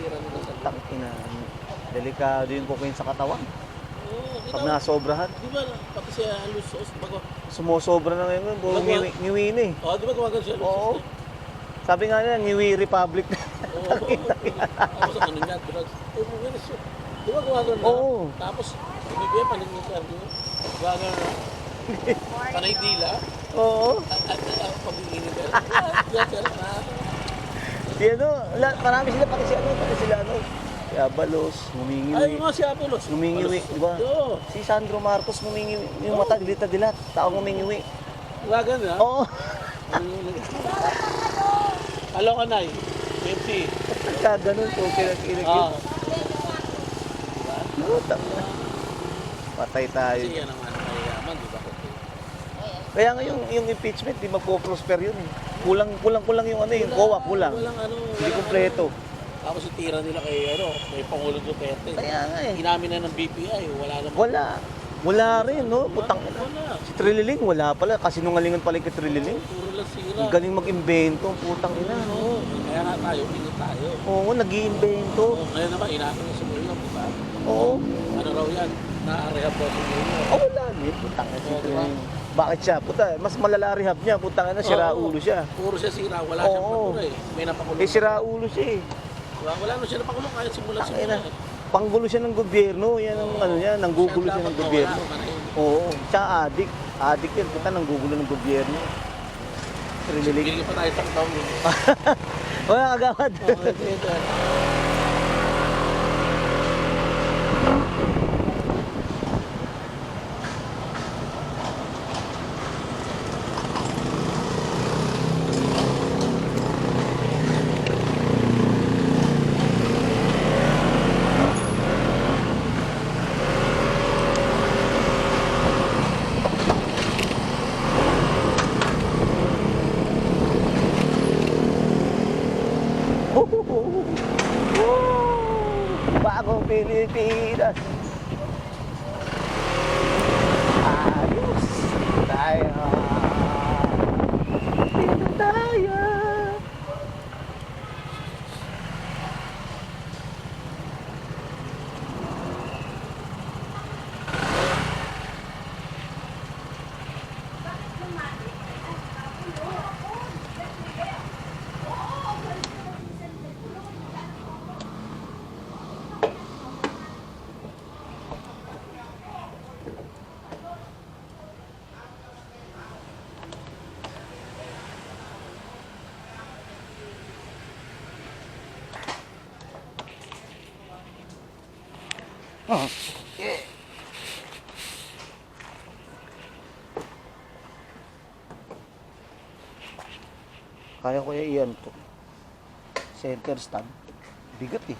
tira nila sa loob. Tangina. Delikado yung cocaine sa katawan. Oo, Pag nasobrahan. di ba, pati siya lusos, bago. Sumusobra na ngayon. Puro ngiwi na eh. Oo, di ba gumagano siya lusos? Oo. Sabi nga nila, Ngiwi Republic. Oo, tapos ano niya, drugs. Mga siya. Di ba gumagano na? Oo. Tapos, bibigyan pa rin yung cardio. Gumagano na. Panay dila. Oo. Pag-iinit ka. Yan, sir, na. Si ano, marami sila, pati sila ano. Si Abalos, Ay, ngumingiwi. yung mga si Apolos. Ngumingiwi, di ba? Oo. Si Sandro Marcos ngumingiwi. Yung mata, dilat-dilat. Tao ngumingiwi. Gumagano na. Oo. Hello, Kanay. MP. Pagka ganun po, kinakilig Ah. yun. Lutang na. Patay tayo. Kasi yan naman, mayayaman, di ba? Kaya nga yung impeachment, di magpo-prosper yun eh. Kulang yung ano yung COA, kulang. Walang ano, Hindi kumpleto. Tapos yung tira nila kay Pangulo Duterte. Kaya nga eh. Inamin na ng BPI, wala naman. Wala rin, no? Putang ina. Wala. Si Trililing, wala pala. Kasinungalingan pala kay Trililing. Puro lang sira. Ang galing mag-imbento, putang ina, no? Kaya nga tayo, hindi tayo. Oo, nag-iimbento. Ngayon naman, inamin na si Murillo, di ba? Oo. Ano raw yan? Na-rehab daw si Murillo. Oh, wala din. Putang ina si Trililing. Bakit siya? Puta, mas malala rehab niya. Putang ina, sira ulo siya. Puro siya sira, wala siyang pakulo eh. May napakulo. Eh, sira ulo siya eh. Wala na siya napakulo kahit simula. Tangina. Panggulo siya ng gobyerno. Yan ang ano niya, nanggugulo siya ng gobyerno. Oo. Siya adik. Adik yun. Puta, nanggugulo ng gobyerno. Trililing. Bigyan pa tayo sa taon yun. Wala kagawad. Bagong Pilipinas. Ayos tayo. Dito tayo. Yeah. Kaya ko iyan to. Center stand. Bigat eh.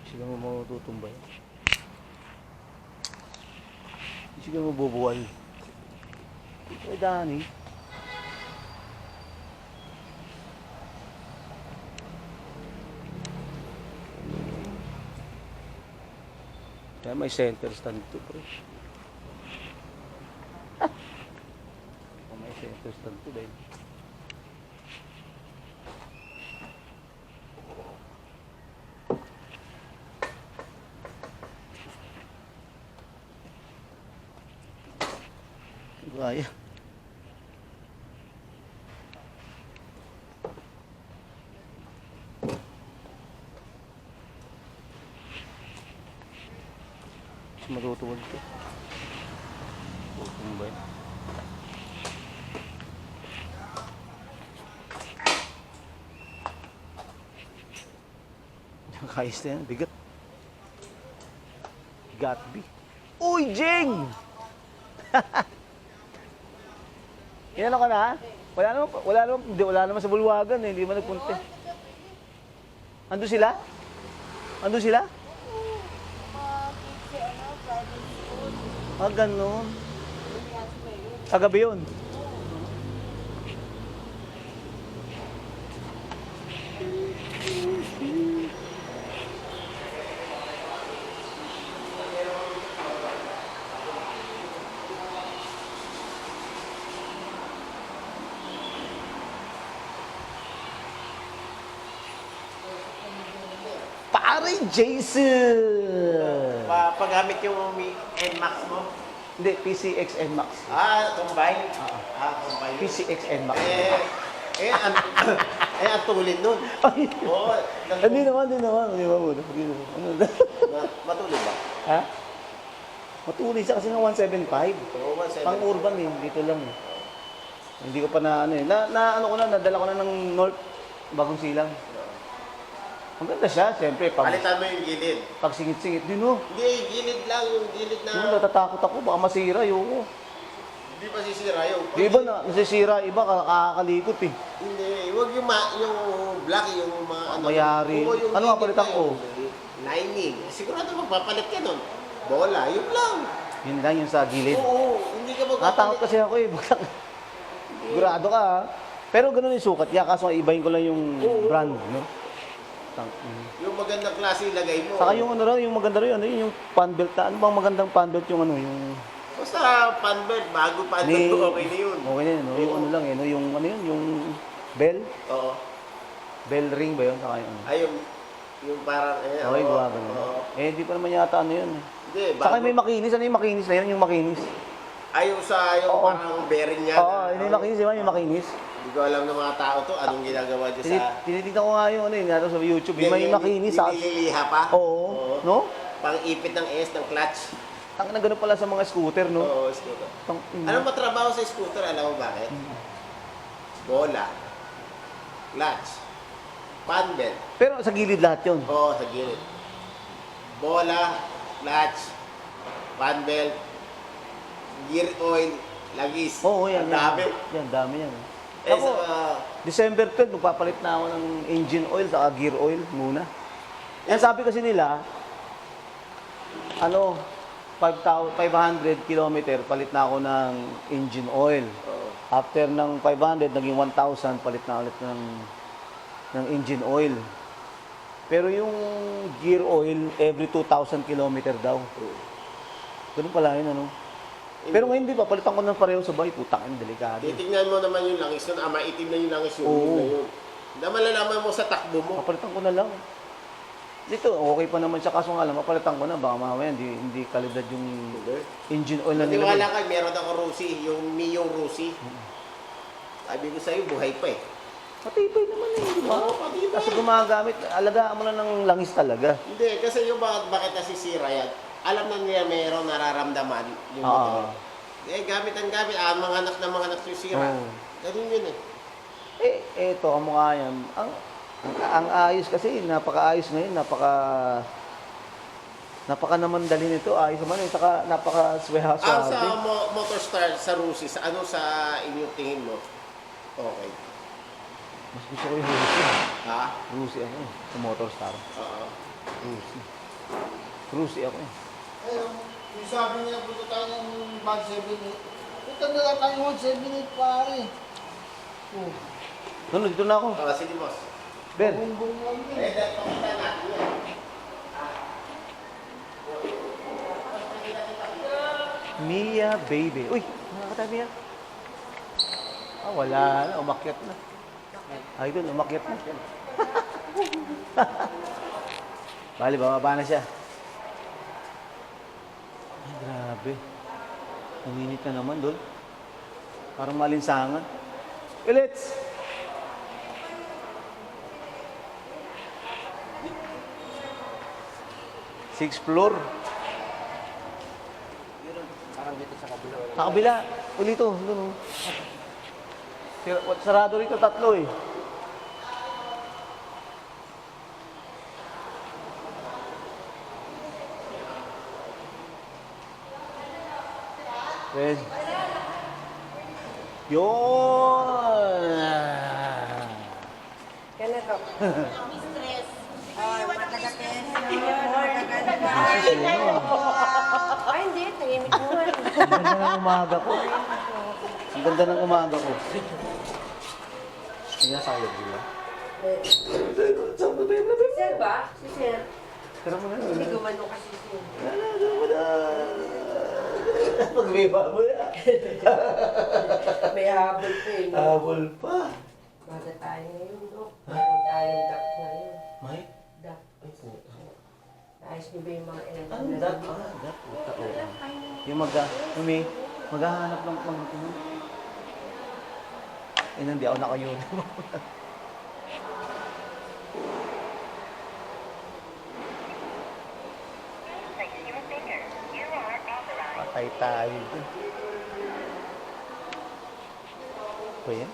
Sila mo matutumbay. Sila mo bubuhay. Ay, Dani. Kaya may center stand to, bro. May center stand to, dahil. Gaya. Matutuwag ito. Tutumbay. Nakayos na yan. Bigat. Gatbi. Uy, Jing! Inano ka na? Wala naman sa bulwagan eh. Hindi man nagpunta. Ando sila? Ando sila? Ah, ganun. Kagabi yun. Aray, Jason! Pagamit yung NMAX mo. Hindi, PCX NMAX. Combine. Combine. PCX NMAX. Ang tulid nun. Ay, Oo. hindi naman. Hindi ba muna? Matulid ba? Ha? Matuloy siya kasi ng 175. Oo, 175. Pang urban eh, dito lang eh. Hindi ko pa na ano eh. Nadala ko na ng North, Bagong Silang. Ang ganda siya, siyempre. Palitan mo yung gilid. Pag singit-singit din oh. Hindi, gilid lang. Yung gilid na... Yung natatakot ako, baka masira yun. Hindi pa sisira yung... Di ba na, nasisira, iba kakakalikot eh. Hindi, huwag yung black, yung mga ano... Mayari. Oo, yung Ano nga gilid palitan na ko? yun. Lining. Sigurado magpapalit ka nun. Bola, yun lang. Yun lang yung sa gilid. Oo, hindi ka magpapalit. Natakot kasi ako eh. Sigurado ka ha. Pero ganun yung sukat niya, kaso ibahin ko lang yung brand. No? Yung magandang klase ilagay mo. Saka yung ano raw, yung maganda rin, ano yung fan belt na, ano bang magandang fan belt yung ano, yung... Basta panbird, bago panbird, okay na yun. Okay na yun, no? Yung ano lang eh, no? Yung ano yun, yung bell, Oo. bell ring ba yun? Saka yung ano. Ay, yung parang, Okay, oo, gawa ganun. oo. Eh, di pa naman yata ano yun. Hindi, Saka may makinis, ano yung makinis na yun? Yung makinis. Ay, yung Oo. parang bearing niya. Oo, yun yung makinis, di ba? Yung makinis. Hindi ko alam ng mga tao to, anong ginagawa dyan sa... Tinitignan ko nga yung ano yun, nato sa YouTube. Yung may makinis sa... Nililiha pa? Oo, no? Pang-ipit ng S, ng clutch. Ang na ganun pala sa mga scooter, no? Oo, scooter. Anong matrabaho sa scooter? Alam mo bakit? Bola, clutch, fan belt. Pero sa gilid lahat yun. Oo, sa gilid. Bola, clutch, fan belt, gear oil, lagis. Oo, yan. Ang dami. Yan, dami yan. Eh, Ako, sa... December 12, magpapalit na ako ng engine oil saka gear oil muna. Yan sabi kasi nila, ano, 500 kilometer, palit na ako ng engine oil. Oo. After ng 500, naging 1,000, palit na ulit ng engine oil. Pero yung gear oil, every 2,000 kilometer daw. Ganun pala yun, ano? Pero ngayon, di ba, palitan ko ng pareho sa bahay, putang, delikado. Titignan mo naman yung langis yun. Maitim na yung langis yun. Oo. Yun na yun. Hindi malalaman mo sa takbo mo. Papalitan ko na lang. Dito, okay pa naman siya, kaso nga lang, mapalitan ko na, baka mamaya hindi kalidad yung engine oil na nilagay. Maniwala ka, meron ako Rusi, yung Miyong Rusi. Sabi ko sa'yo, buhay pa eh. Matibay naman eh, di ba? Oo, matibay. Kasi gumagamit, alagaan mo na ng langis talaga. Hindi, kasi yung bakit nasisira yan, alam na niya mayroong nararamdaman yung motor. Gamit ang gamit, mga anak ng mga nagsisira. Oo. Ganun yun eh. Eto, ang mukha yan. Ang ayos kasi, napaka-ayos ngayon, napaka naman dali nito, ayos naman eh, saka napaka-sweha Sa Motorstar, sa Rusi, sa inyong tingin mo, okay. Mas gusto ko yung Rusi. Ha? Rusi ako eh, sa Motorstar. Oo. Rusi. Rusi ako eh. Yung sabi niya, punta tayo ng 178. Punta na lang tayo 178, pare. Oh, Ano, dito na ako. Sige boss. Ben, bumbong lang yun. Dahil pakita natin yan. Mia baby. Uy, nakakatabi Mia. Wala na, umakyat na. Ay, doon, umakyat na. Bali, bababa na siya. Ay, grabe. Uminit na naman doon. Parang malinsangan. Let's! Sixth floor. Parang dito sa kabila. Sa kabila. Ulito. Doon. Oh. Sarado rito tatlo eh. Red. Yun! Ganito. Matagatin. Ay, hindi. Tahimik mo nga. Ang ganda ng umaga ko. Ang ganda ng umaga ko. Hindi na sayad nila. Sir ba? Si Sir. Pero mo na. Hindi gumano kasi Sir. Pag-viva mo na. May habol pa eh. No? Habol pa. Baga tayo ngayon, no? Meron tayong DAP ngayon. May? DAP. Ay, puta. Ayos niyo ba yung mga ilan? Anong dat? Dat. Oo. Yung maghahanap ng ano. Hindi ako nakayun. Patay tayo dun. Ba yan?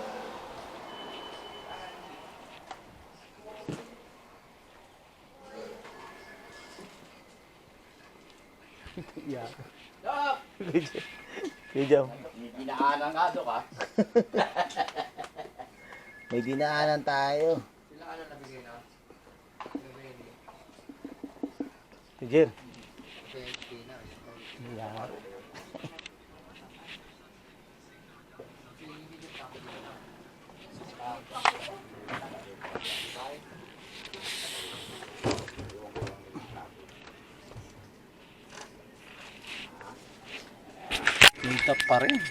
Yeah. Kuya Jam. Dinaanan ka do ka. May dinaanan tayo. Sila ano nabigay na? Si Jer. Okay, na. Yeah. Minta pa rin.